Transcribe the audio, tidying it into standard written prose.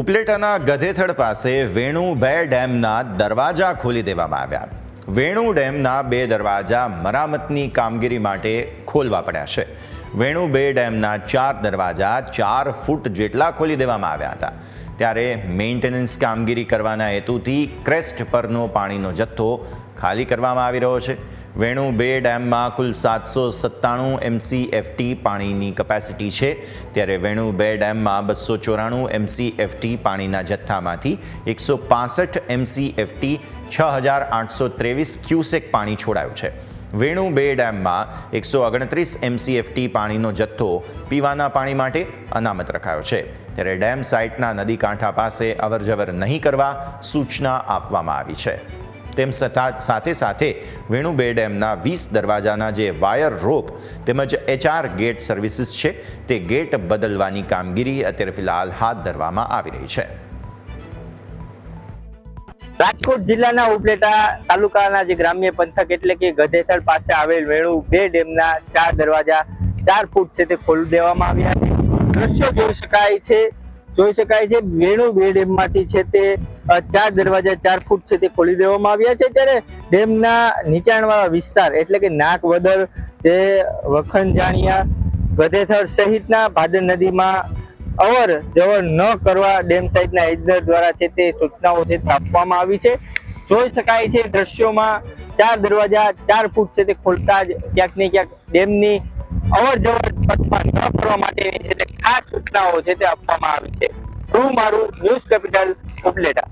ઉપલેટાના ગધેથડ પાસે વેણુ 2 ડેમના દરવાજા ખોલી દેવામાં આવ્યા. વેણુ ડેમના 2 દરવાજા મરામતની કામગીરી માટે ખોલવા પડ્યા છે. વેણુ 2 ડેમના 4 દરવાજા 4 ફૂટ જેટલા ખોલી દેવામાં આવ્યા હતા. ત્યારે મેન્ટેનન્સ કામગીરી કરવાના હેતુથી ક્રેસ્ટ પરનો પાણીનો જથ્થો ખાલી કરવામાં આવી રહ્યો છે. વેણુ 2 ડેમમાં કુલ 797 MCFT પાણીની કેપેસિટી છે. ત્યારે વેણુ 2 ડેમમાં 294 MCFT પાણીના જથ્થામાંથી 165 MCFT 6823 ક્યુસેક પાણી છોડાયું છે. વેણુ 2 ડેમમાં 129 MCFT પાણીનો જથ્થો પીવાના પાણી માટે અનામત રખાયો છે. ત્યારે ડેમ સાઇટના નદી કાંઠા પાસે અવરજવર નહીં કરવા સૂચના આપવામાં આવી છે. તેમ સાથે સાથે વેણુ 2 ડેમના 20 દરવાજાના જે વાયર રોપ તેમજ HR ગેટ સર્વિસીસ છે તે ગેટ બદલવાની કામગીરી અત્યારે ફિલહાલ હાથ ધરવામાં આવી રહી છે. રાજકોટ જિલ્લાના ઉપલેટા તાલુકાના જે ગ્રામ્ય પંથક એટલે કે ગધેથડ પાસે આવેલ વેણુ 2 ડેમના 4 દરવાજા 4 ફૂટ છે તે ખોલી દેવામાં આવ્યા છે. દ્રશ્યો જોઈ શકાય છે વેણુ 2 ડેમમાંથી છે તે 4 દરવાજા 4 ફૂટ છે તે ખોલી દેવામાં આવ્યા છે. ત્યારે ડેમના નીચાણવાળા વિસ્તાર એટલે કે નાકવદર, જે વખણજાણિયા, ગધેથડ સહિતના ભાદર નદીમાં અવર જવર ન કરવા ડેમ સાઇટના એજનર દ્વારા છે તે સૂચનાઓ છે આપવામાં આવી છે. જોઈ શકાય છે દ્રશ્યોમાં 4 દરવાજા 4 ફૂટ છે તે ખોલતા જ ક્યાંક ને ક્યાંક ડેમની અવર જવર પથમાં ન કરવા માટે ખાસ સૂચનાઓ છે તે આપવામાં આવી છે. મારું ન્યૂઝ કેપિટલ ઉપલેટા.